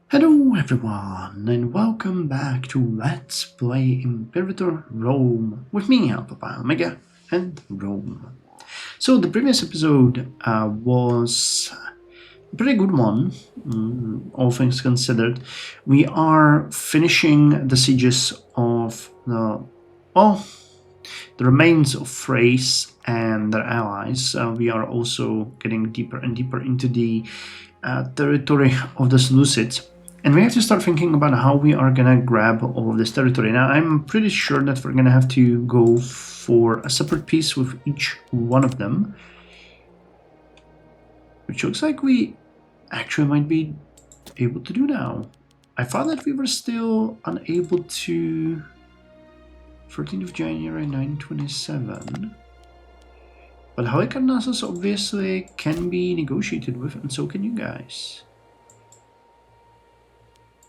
Hello everyone and welcome back to Let's Play Imperator Rome with me, Alpha by Omega, and Rome. So the previous episode was a pretty good one, all things considered. We are finishing the sieges of the remains of Thrace and their allies. We are also getting deeper and deeper into the territory of the Seleucids. And we have to start thinking about how we are gonna grab all of this territory. Now, I'm pretty sure that we're gonna have to go for a separate piece with each one of them. Which looks like we actually might be able to do now. I thought that we were still unable to... 13th of January 927. But Halicarnassus obviously can be negotiated with, and so can you guys.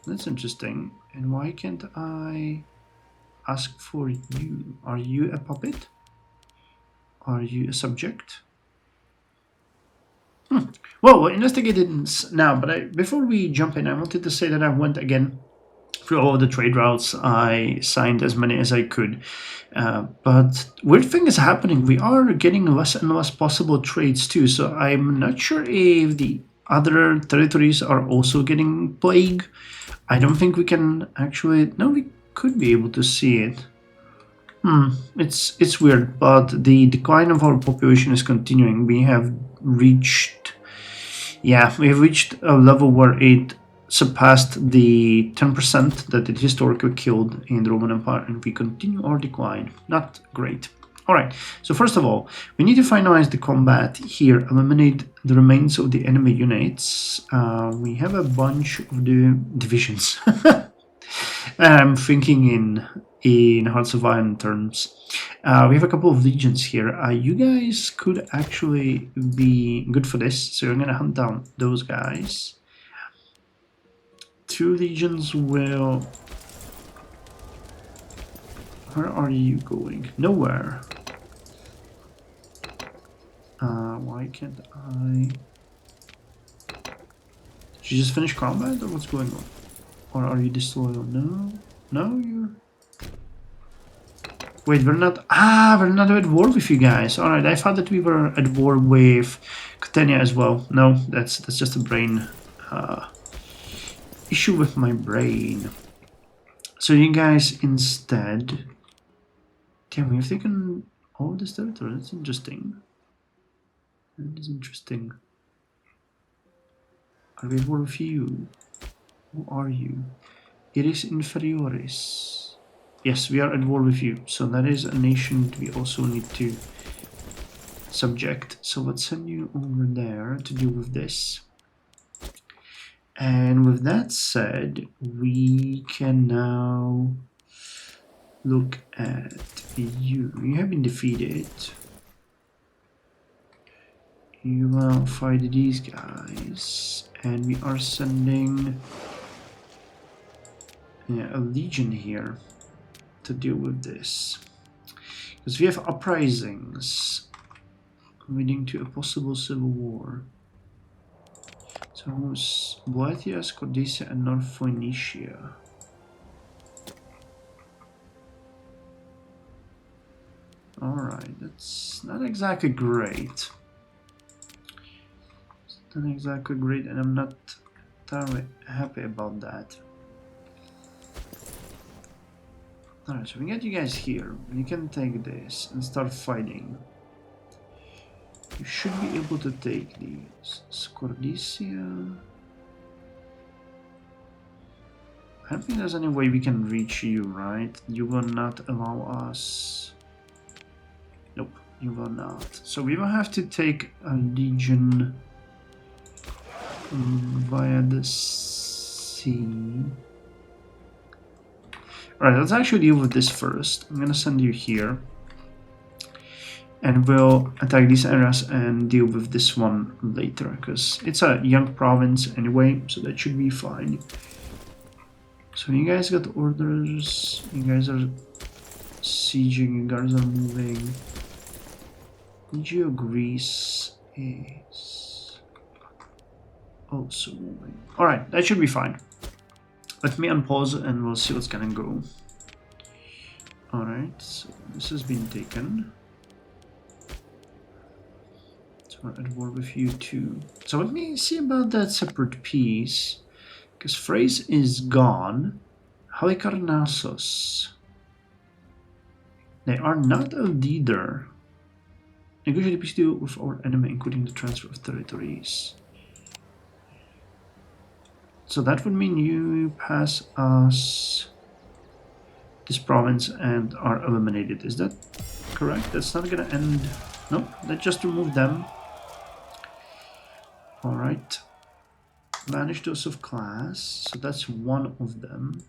That's interesting. And why can't I ask for you? Are you a puppet? Are you a subject? Well, we'll investigate it now, but before we jump in, I wanted to say that I went again through all the trade routes. I signed as many as I could. But weird thing is happening. We are getting less and less possible trades too, so I'm not sure if the other territories are also getting plague. I don't think we can actually... No, we could be able to see it. It's weird, but the decline of our population is continuing. We have reached... Yeah, we have reached a level where it surpassed the 10% that it historically killed in the Roman Empire, and we continue our decline. Not great. Alright, so first of all, we need to finalize the combat here, eliminate the remains of the enemy units. We have a bunch of the divisions. I'm thinking in Hearts of Iron terms. We have a couple of legions here. You guys could actually be good for this, so you're going to hunt down those guys. 2 legions will... Where are you going? Nowhere. Why can't I... Did you just finish combat or what's going on? Or are you disloyal? No? No, you're... Wait, we're not... we're not at war with you guys. Alright, I thought that we were at war with Catania as well. No, that's just a brain... issue with my brain. So you guys instead... Damn, we've taken all this territory. That's interesting. That is interesting. Are we at war with you? Who are you? Iris Inferioris. Yes, we are at war with you. So that is a nation that we also need to subject. So let's send you over there to deal with this. And with that said, we can now look at you. You have been defeated. You will fight these guys. And we are sending a legion here to deal with this. Because we have uprisings leading to a possible civil war. So who's Boeotia, Scordesia, and North Phoenicia? Alright, that's not exactly great. It's not exactly great, and I'm not entirely happy about that. Alright, so we get you guys here. You can take this and start fighting. You should be able to take these. Scordesia. I don't think there's any way we can reach you, right? You will not allow us. Nope, you will not. So we will have to take a legion via the sea. Alright, let's actually deal with this first. I'm gonna send you here. And we'll attack these areas and deal with this one later, because it's a young province anyway, so that should be fine. So you guys got orders, you guys are sieging, you guys are moving. Greece is also moving. Alright, that should be fine. Let me unpause and we'll see what's gonna go. Alright, so this has been taken. So I'm at war with you too. So let me see about that separate piece. Because Phrase is gone. Halicarnassos. They are not a leader. Negotiate a peace deal with our enemy, including the transfer of territories. So that would mean you pass us this province and are eliminated. Is that correct? That's not gonna end. Nope, let's just remove them. Alright. Banish those of class. So that's one of them.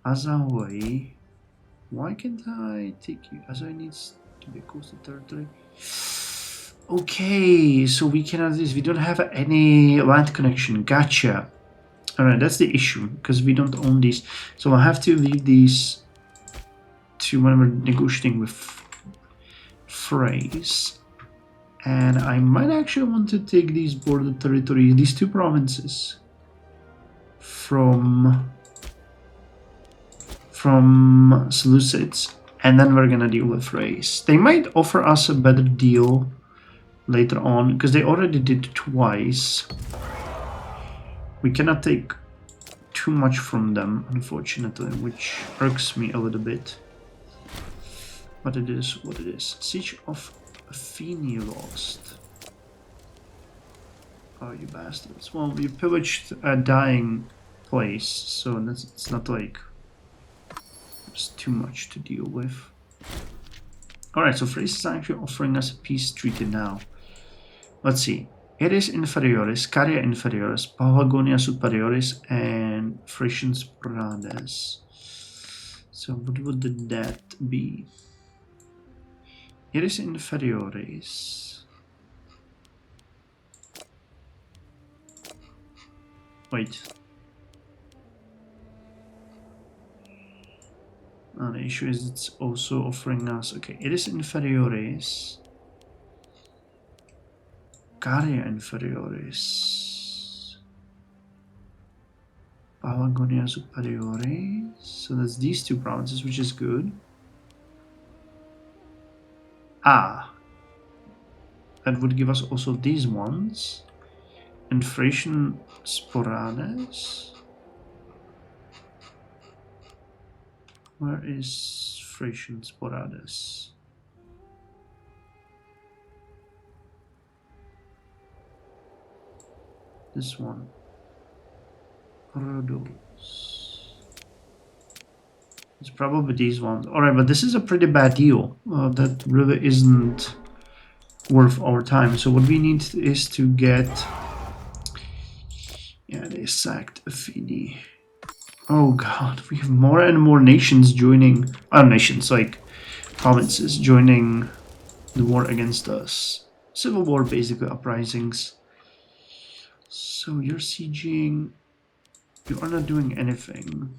Azawai. Why can't I take you? Azawai needs to be coastal territory. Okay, so we cannot this. We don't have any land connection. Gotcha. Alright, that's the issue, because we don't own these. So I'll have to leave these to when we're negotiating with Phrase. And I might actually want to take these border territories, these two provinces, from Seleucids, and then we're gonna deal with Phrase. They might offer us a better deal later on, because they already did twice. We cannot take too much from them, unfortunately, which irks me a little bit. But it is what it is. Siege of Athene lost. Oh, you bastards. Well, we pillaged a dying place, so it's not like there's too much to deal with. Alright, so Phrase is actually offering us a peace treaty now. Let's see. Eris Inferioris, Caria Inferioris, Pelagonia Superioris, and Frisians Prades. So what would that be? Eris Inferioris. Wait. Oh, the issue is it's also offering us... Okay, Eris Inferioris. Caria Inferioris. Pelagonia Superioris. So that's these two provinces, which is good. Ah. That would give us also these ones. And Frisian Sporades. Where is Frisian Sporades? This one. Rhodos. It's probably these ones. Alright, but this is a pretty bad deal. That really isn't worth our time. So what we need is to get... Yeah, they sacked Athene. Oh god, we have more and more nations joining... nations, like provinces joining the war against us. Civil war, basically, uprisings. So you're sieging... You are not doing anything.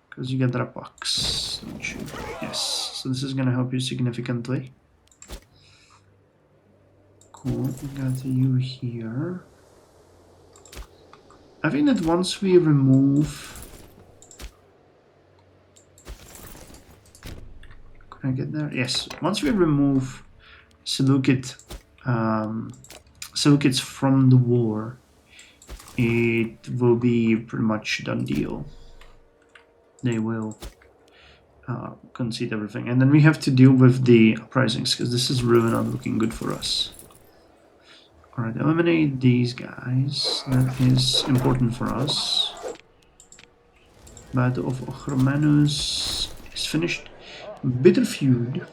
Because you get Rapax, don't you? Yes, so this is gonna help you significantly. Cool, we got you here. I think that once we remove... Can I get there? Yes, once we remove Seleucids from the war, it will be pretty much done deal. They will concede everything. And then we have to deal with the uprisings, because this is really not looking good for us. Alright, eliminate these guys. That is important for us. Battle of Ochromenus is finished. Bitter feud.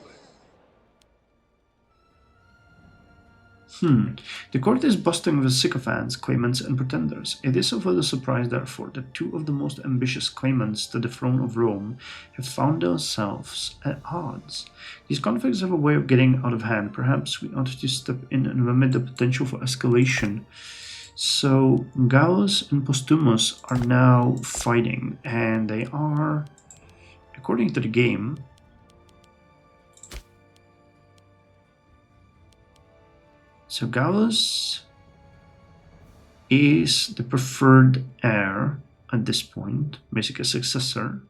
The court is busting with sycophants, claimants, and pretenders. It is of little surprise, therefore, that two of the most ambitious claimants to the throne of Rome have found themselves at odds. These conflicts have a way of getting out of hand. Perhaps we ought to step in and limit the potential for escalation. So, Gallus and Postumus are now fighting, and they are, according to the game, so Gallus is the preferred heir at this point, basically a successor.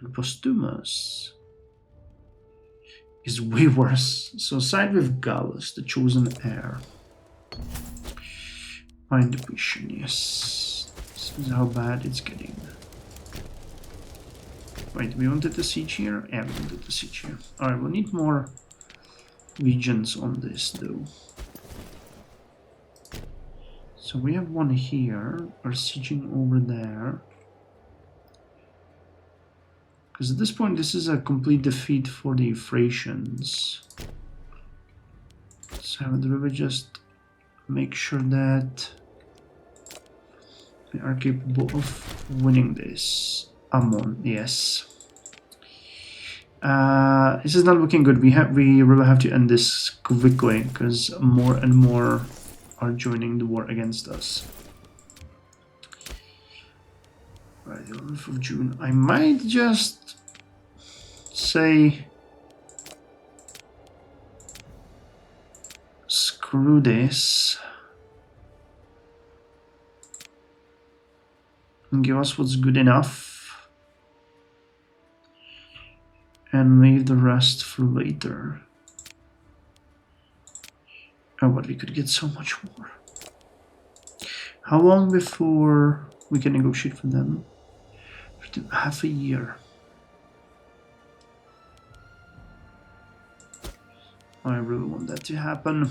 And Posthumous is way worse. So side with Gallus, the chosen heir. Find the vision, yes. This is how bad it's getting. Wait, we wanted the siege here? Yeah, we wanted the siege here. Alright, we'll need more regions on this though. So we have one here, we're sieging over there. Because at this point this is a complete defeat for the Thracians. So I would really just make sure that we are capable of winning this. Ammon, yes. This is not looking good. We really have to end this quickly because more and more are joining the war against us. Right, the 11th of June. I might just say screw this and give us what's good enough. And leave the rest for later. Oh, but we could get so much more. How long before we can negotiate for them? Half a year. I really want that to happen.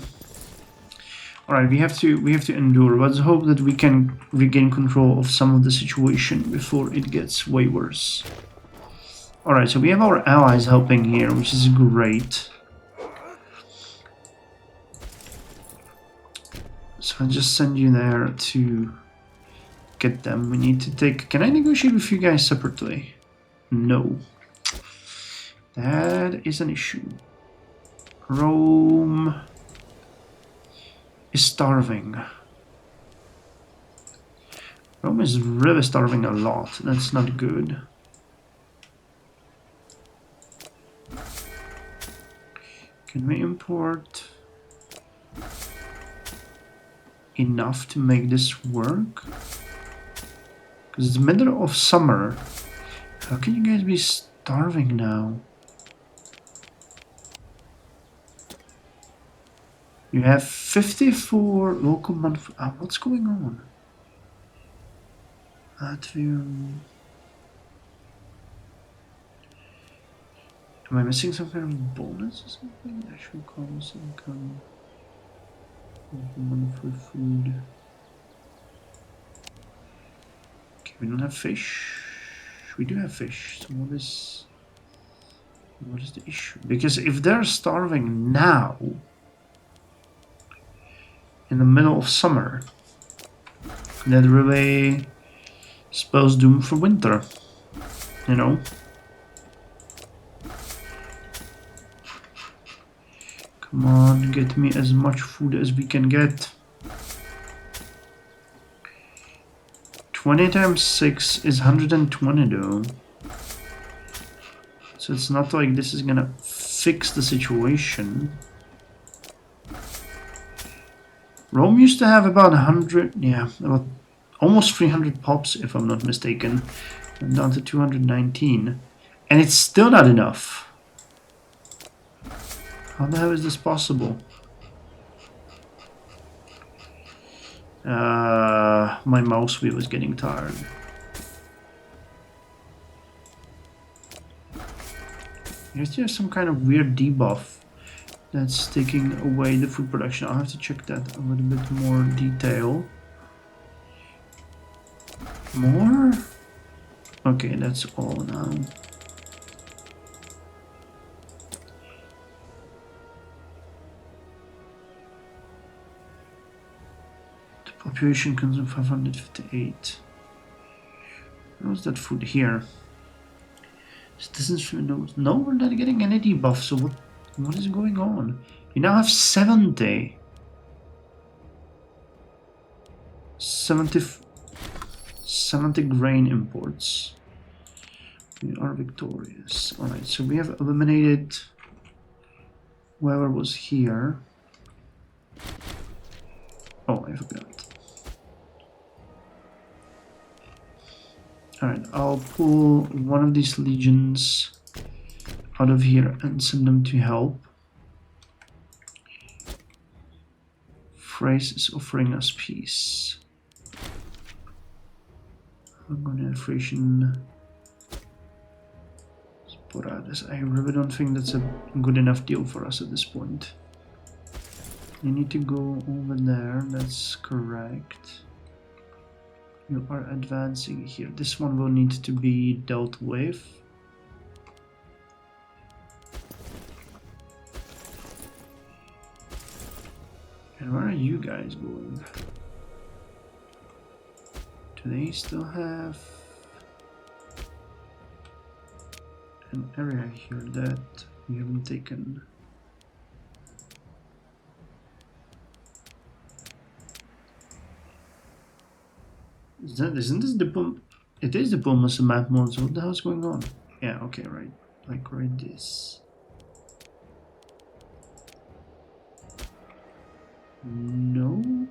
Alright, we have to endure. Let's hope that we can regain control of some of the situation before it gets way worse. Alright, so we have our allies helping here, which is great. So I'll just send you there to get them. We need to take... Can I negotiate with you guys separately? No. That is an issue. Rome is starving. Rome is really starving a lot. That's not good. Can we import enough to make this work? Because it's the middle of summer. How can you guys be starving now? You have 54 local month. What's going on? Latvia. Am I missing some kind of bonus or something? Actual cost income. Money for food. Okay, we don't have fish. We do have fish. So what is the issue? Because if they're starving now, in the middle of summer, that really spells doom for winter. You know. Come on, get me as much food as we can get. 20 times 6 is 120 though. So it's not like this is gonna fix the situation. Rome used to have about 100, yeah, about almost 300 pops if I'm not mistaken. I'm down to 219. And it's still not enough. How the hell is this possible? My mouse wheel is getting tired. Here's just some kind of weird debuff that's taking away the food production. I'll have to check that a little bit more detail. More? Okay, that's all now. Population consumes 558. What's that food here? Citizens no, we're not getting any debuff, so what is going on? We now have 70 grain imports. We are victorious. Alright, so we have eliminated whoever was here. Oh, I forgot. Alright, I'll pull one of these legions out of here and send them to help. Phrase is offering us peace. I'm going to inflation. Sporadus. I really don't think that's a good enough deal for us at this point. You need to go over there, that's correct. You are advancing here. This one will need to be dealt with. And where are you guys going? Do they still have an area here that we haven't taken? Isn't this the it is the diplomacy map mode, so what the hell's going on? Yeah, okay, right. Like right this. No.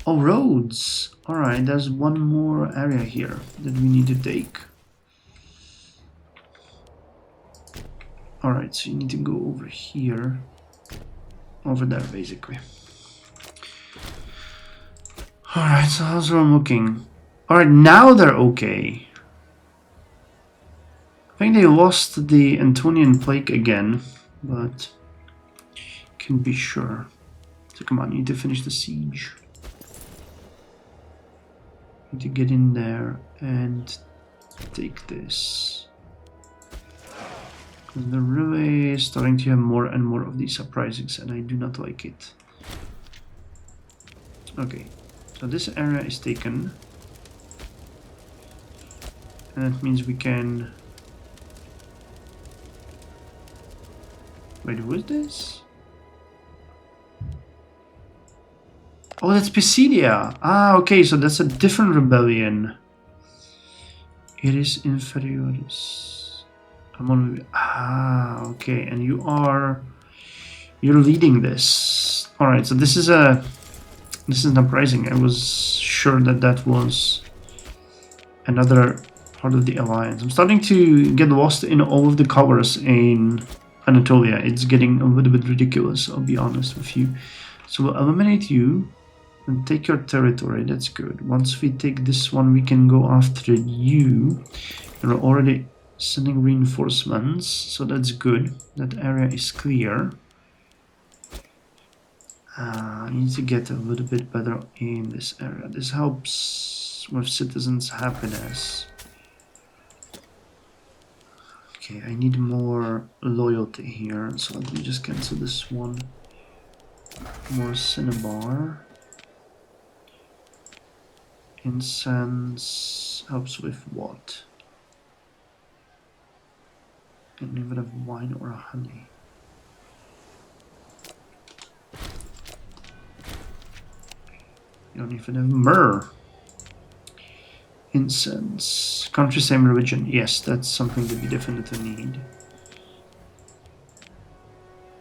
Oh, roads. Alright, there's one more area here that we need to take. Alright, so you need to go over here. Over there, basically. Alright, so how's I'm looking? Alright, now they're okay. I think they lost the Antonian plague again, but can be sure. So come on, you need to finish the siege. You need to get in there and take this. Because they're really starting to have more and more of these uprisings, and I do not like it. Okay. So this area is taken, and that means we can... Wait, who is this? Oh, that's Pisidia! Ah, okay, so that's a different rebellion. It is Inferioris. I'm on... Ah, okay, and you're leading this. Alright, so this is an uprising. I was sure that that was another part of the alliance. I'm starting to get lost in all of the colors in Anatolia. It's getting a little bit ridiculous, I'll be honest with you. So we'll eliminate you and take your territory. That's good. Once we take this one, we can go after you. And we're already sending reinforcements, so that's good. That area is clear. I need to get a little bit better in this area. This helps with citizens' happiness. Okay, I need more loyalty here, so let me just cancel this one. More cinnabar. Incense helps with what? I don't even have wine or honey. You don't even have myrrh. Incense. Country, same religion. Yes, that's something that we definitely need.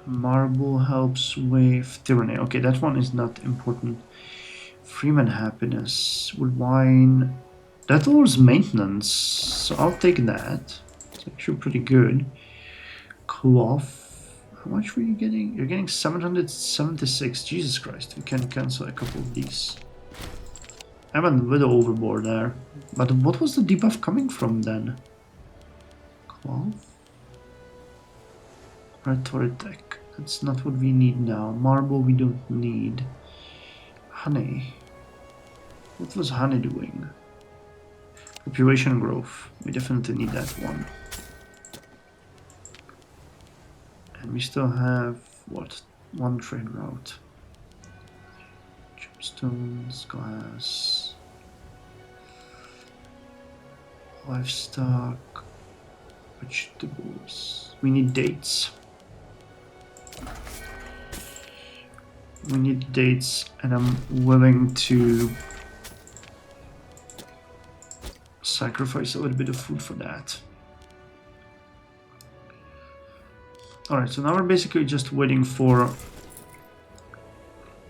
Marble helps with tyranny. Okay, that one is not important. Freeman happiness. Wood wine. That lowers maintenance, so I'll take that. It's actually pretty good. Cloth. How much were you getting? You're getting 776. Jesus Christ, we can cancel a couple of these. I went a little overboard there. But what was the debuff coming from then? Cloth? Rhetoric. That's not what we need now. Marble we don't need. Honey. What was honey doing? Population growth. We definitely need that one. And we still have, what? One trade route. Gemstones, glass. Livestock. Vegetables. We need dates. We need dates, and I'm willing to sacrifice a little bit of food for that. Alright, so now we're basically just waiting for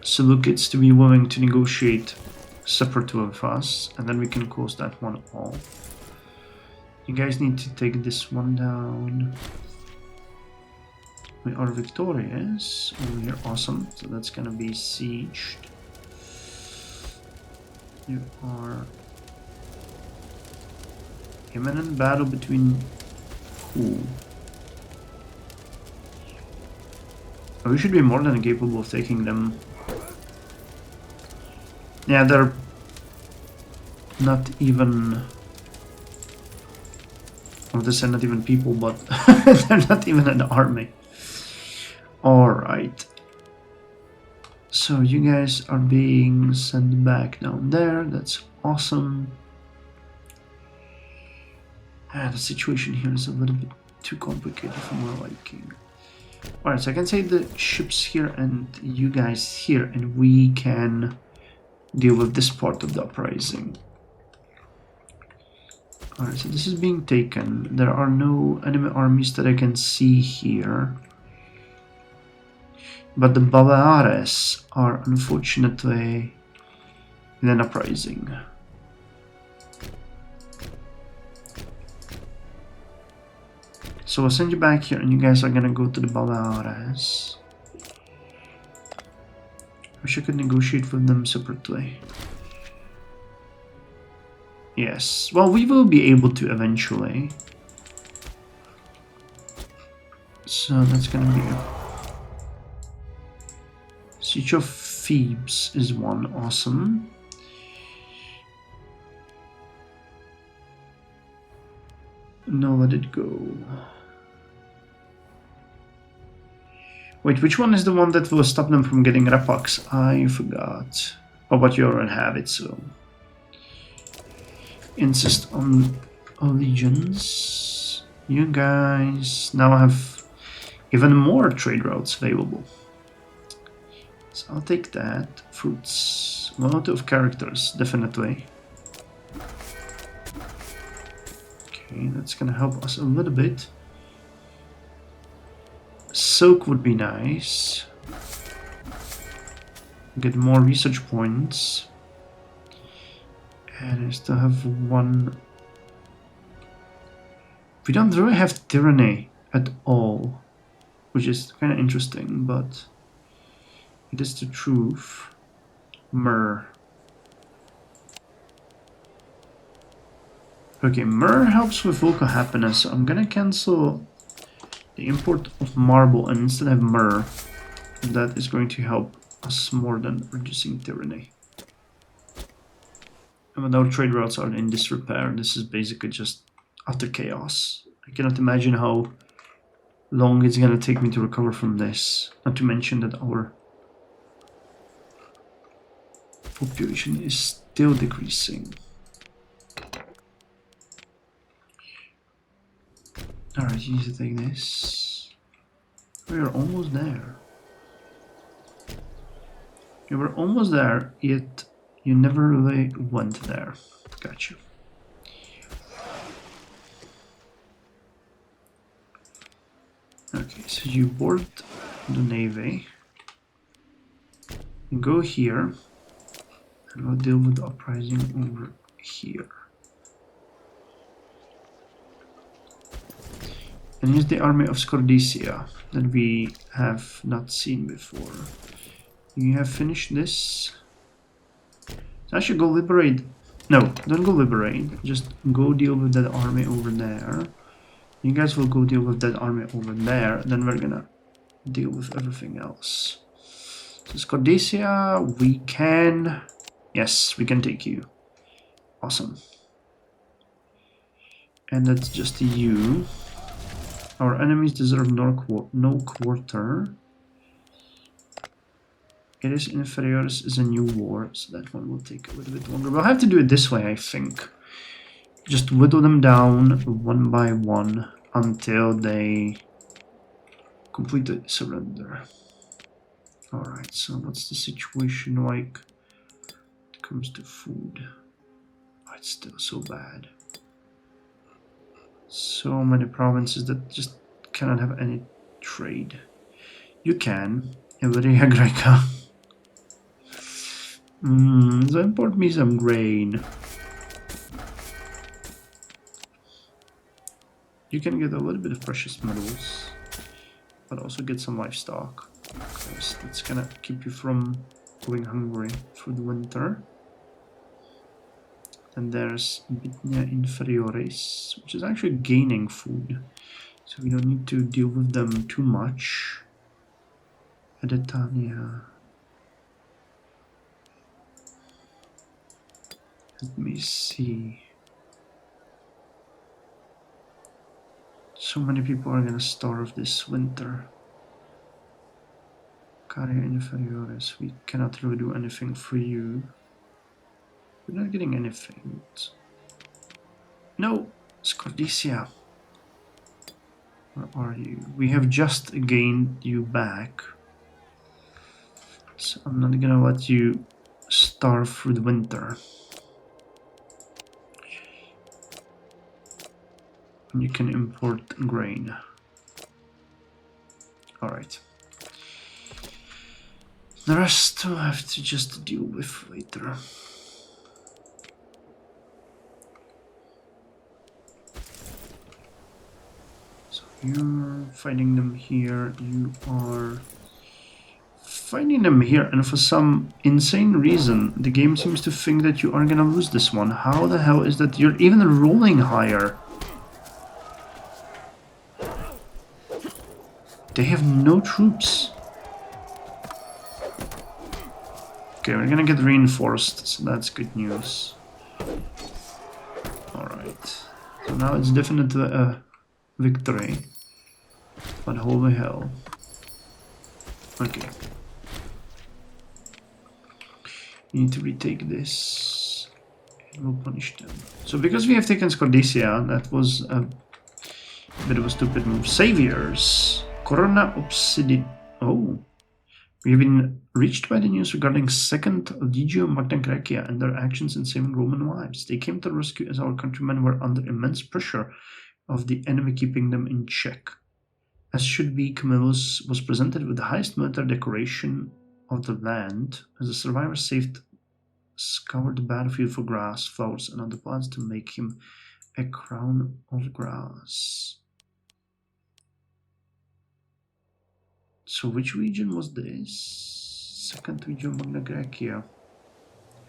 Seleucids to be willing to negotiate separate with us, and then we can close that one off. You guys need to take this one down. We are victorious over here, awesome. So that's gonna be sieged. You are imminent battle between who? Oh, we should be more than capable of taking them. Yeah, they're not even. Well, this are not even people, but they're not even an army. Alright. So you guys are being sent back down there. That's awesome. And the situation here is a little bit too complicated for my liking. Alright, so I can say the ships here and you guys here, and we can deal with this part of the uprising. Alright, so this is being taken. There are no enemy armies that I can see here. But the Baleares are unfortunately in an uprising. So I'll send you back here and you guys are gonna go to the Baleares. Wish I could negotiate with them separately. Yes, well, we will be able to eventually. So that's gonna be a Siege of Thebes is one, awesome. No, let it go. Wait, which one is the one that will stop them from getting Rapax? I forgot. Oh, but you already have it, so. Insist on allegiance. You guys now have even more trade routes available. So I'll take that. Fruits. A lot of characters, definitely. Okay, that's gonna help us a little bit. Silk would be nice. Get more research points. And I still have one. We don't really have tyranny at all, which is kind of interesting, but it is the truth. Myrrh. Okay, myrrh helps with local happiness, so I'm gonna cancel the import of marble and instead have myrrh. That is going to help us more than reducing tyranny. And when our trade routes are in disrepair, this is basically just utter chaos. I cannot imagine how long it's gonna take me to recover from this. Not to mention that our population is still decreasing. Alright, you need to take this. We are almost there. You were almost there, yet you never really went there. Got you. Okay, so you board the navy. You go here. And we'll deal with the uprising over here. And here's the army of Scordesia that we have not seen before. You have finished this. So I should go liberate. No, don't go liberate. Just go deal with that army over there. You guys will go deal with that army over there. Then we're gonna deal with everything else. So Scordesia, we can. Yes, we can take you. Awesome. And that's just you. Our enemies deserve no quarter. It is Inferiorus is a new war, so that one will take a little bit longer. We'll have to do it this way, I think. Just whittle them down one by one until they completely surrender. Alright, so what's the situation like? Comes to food. Oh, it's still so bad. So many provinces that just cannot have any trade. You can, Illyria Greca. So import me some grain. You can get a little bit of precious metals, but also get some livestock, because that's gonna keep you from going hungry through the winter. And there's Bitnia Inferioris, which is actually gaining food, so we don't need to deal with them too much. Edetania. Let me see. So many people are gonna starve this winter. Caria Inferioris, we cannot really do anything for you. We're not getting anything. No, Scordicia. Where are you? We have just gained you back. So I'm not gonna let you starve through the winter. You can import grain. Alright. The rest we'll have to just deal with later. So you're fighting them here, you are fighting them here, and for some insane reason the game seems to think that you are gonna lose this one. How the hell is that you're even rolling higher? They have no troops. Okay, we're gonna get reinforced, so that's good news. Alright. So now it's definitely a victory. But holy hell. Okay. You need to retake this. And we'll punish them. So because we have taken Scordicia, that was a bit of a stupid move. Saviors. Corona Obsidian. Oh. We have been reached by the news regarding Second Legio Magna Graecia and their actions in saving Roman lives. They came to the rescue as our countrymen were under immense pressure of the enemy keeping them in check. As should be, Camillus was presented with the highest military decoration of the land, as the survivors scoured the battlefield for grass, flowers, and other plants to make him a crown of grass. So which region was this? Second Legio Magna Graecia.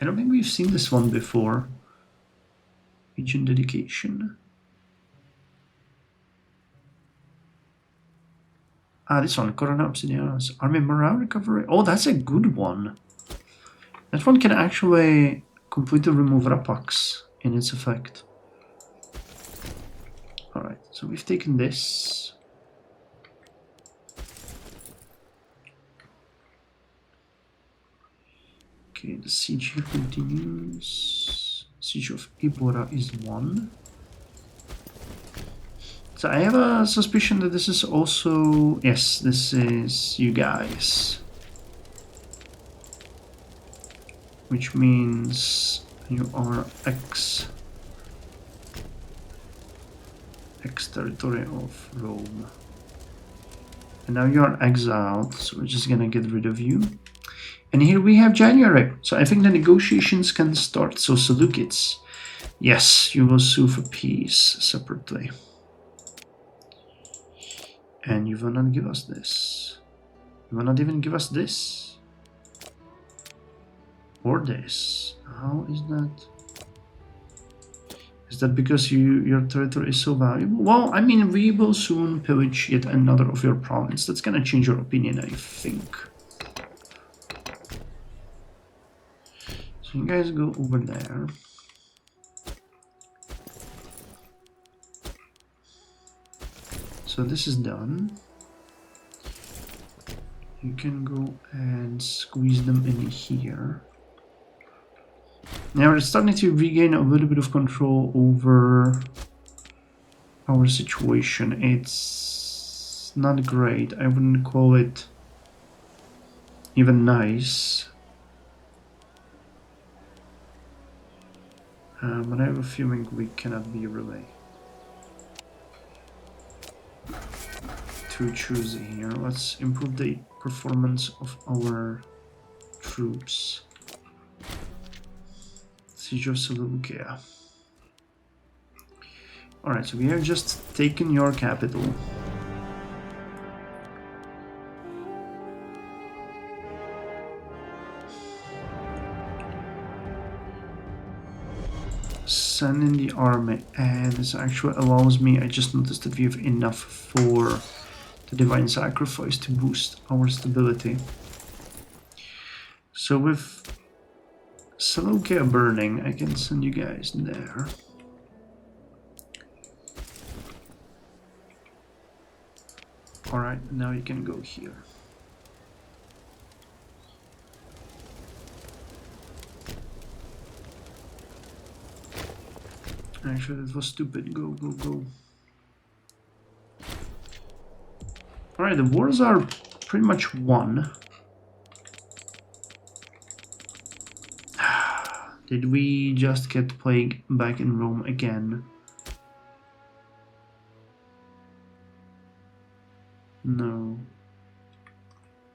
I don't think we've seen this one before. Region dedication. Ah, this one, Corona Obsidianas. Army morale recovery. Oh, that's a good one. That one can actually completely remove Rapax in its effect. Alright, so we've taken this. Okay, the siege here continues. Siege of Ibora is 1. So I have a suspicion that this is also... Yes, this is you guys. Which means you are ex-territory of Rome. And now you are exiled, so we're just gonna get rid of you. And here we have January, so I think the negotiations can start. So Seleucids, yes, you will sue for peace separately. And you will not give us this. You will not even give us this. Or this. How is that? Is that because your territory is so valuable? Well, I mean, we will soon pillage yet another of your province. That's gonna change your opinion, I think. So you guys go over there. So this is done. You can go and squeeze them in here. Now we're starting to regain a little bit of control over our situation. It's not great. I wouldn't call it even nice. But I have a feeling we cannot be really too choosy here. Let's improve the performance of our troops. Siege of Seleucia. Alright, so we have just taken your capital. Send in the army, and this actually allows me, I just noticed that we have enough for the Divine Sacrifice to boost our stability. So with Seleucia burning, I can send you guys there. Alright, now you can go here. Actually, that was stupid. Go, go, go. Alright, the wars are pretty much won. Did we just get plague back in Rome again? No.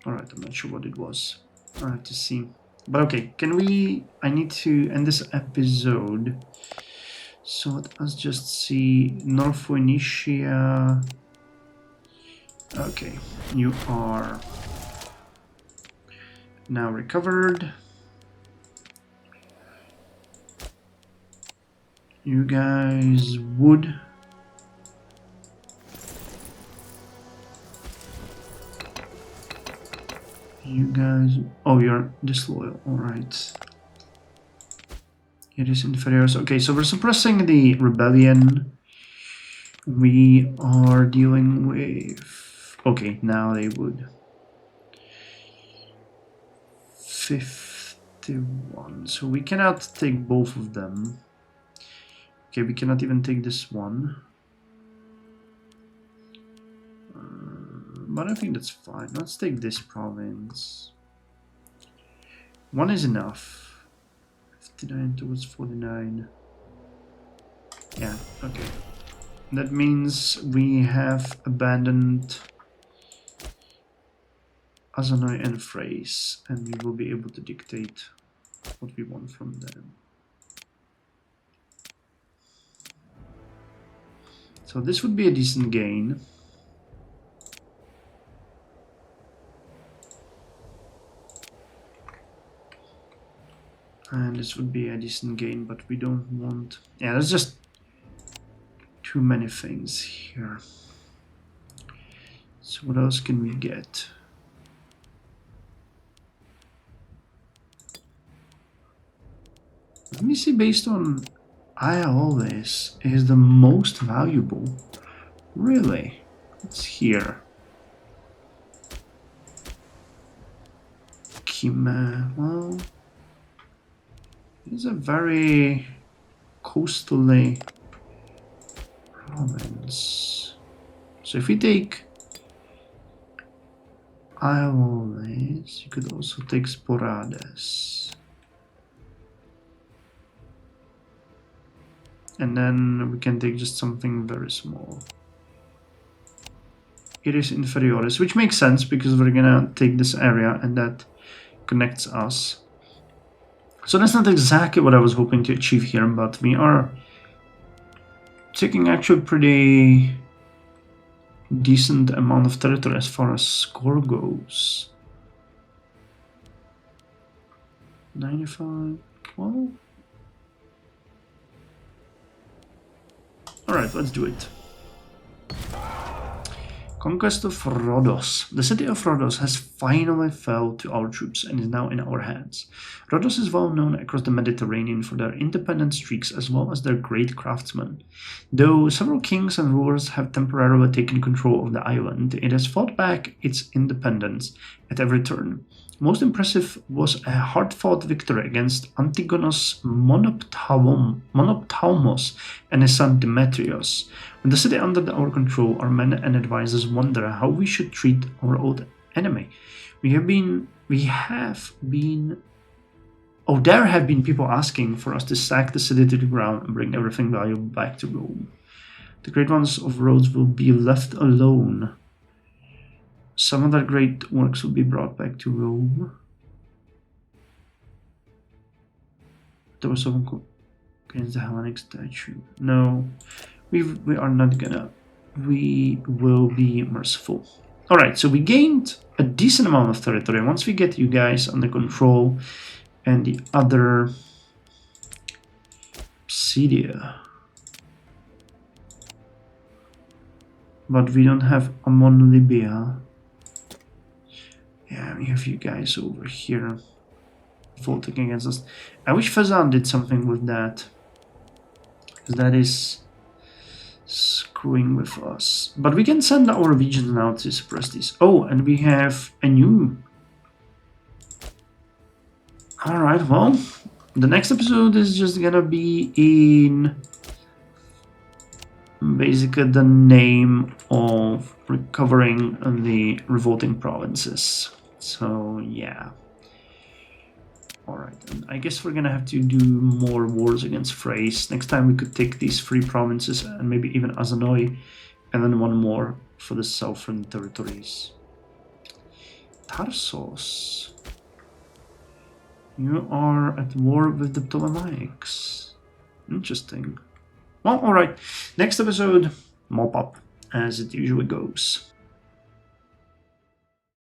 Alright, I'm not sure what it was. I have to see. But okay, can we... I need to end this episode. So let us just see. North Phoenicia. Okay, you are now recovered. You guys would. You guys... Oh, you're disloyal. Alright. It is inferior. Okay, so we're suppressing the rebellion. We are dealing with... Okay, now they would. 51. So we cannot take both of them. Okay, we cannot even take this one. But I think that's fine. Let's take this province. One is enough. 59 towards 49. Yeah, okay. That means we have abandoned Azanoi and Thrace, and we will be able to dictate what we want from them. So this would be a decent gain. And this would be a decent gain, but we don't want... Yeah, there's just too many things here. So what else can we get? Let me see, based on Iolis is the most valuable. Really? It's here. Kima, well... It's a very coastally province. So if we take Iolis, you could also take Sporades. And then we can take just something very small. It is Inferioris, which makes sense because we're gonna take this area and that connects us. So that's not exactly what I was hoping to achieve here, but we are taking actually pretty decent amount of territory as far as score goes. 95, well... Alright, let's do it. Conquest of Rhodos. The city of Rhodos has finally fell to our troops and is now in our hands. Rhodos is well known across the Mediterranean for their independent streaks as well as their great craftsmen. Though several kings and rulers have temporarily taken control of the island, it has fought back its independence at every turn. Most impressive was a hard-fought victory against Antigonus Monopthalmos and his son Demetrius. With the city under our control, our men and advisors wonder how we should treat our old enemy. There have been people asking for us to sack the city to the ground and bring everything valuable back to Rome. The great ones of Rhodes will be left alone. Some of their great works will be brought back to Rome. Those of against the Hellenic statue. No, we are not gonna. We will be merciful. All right, so we gained a decent amount of territory. Once we get you guys under control and the other Obsidia. But we don't have Ammon Libya. Yeah, we have you guys over here voting against us. I wish Fazan did something with that. Because that is screwing with us. But we can send our regions now to suppress these. Oh, and we have a new. Alright, well, the next episode is just gonna be in basically the name of recovering the revolting provinces. So yeah. Alright, and I guess we're gonna have to do more wars against Thrace. Next time we could take these 3 provinces and maybe even Azanoi, and then one more for the southern territories. Tarsos. You are at war with the Ptolemaics. Interesting. Well, alright. Next episode, mop up, as it usually goes.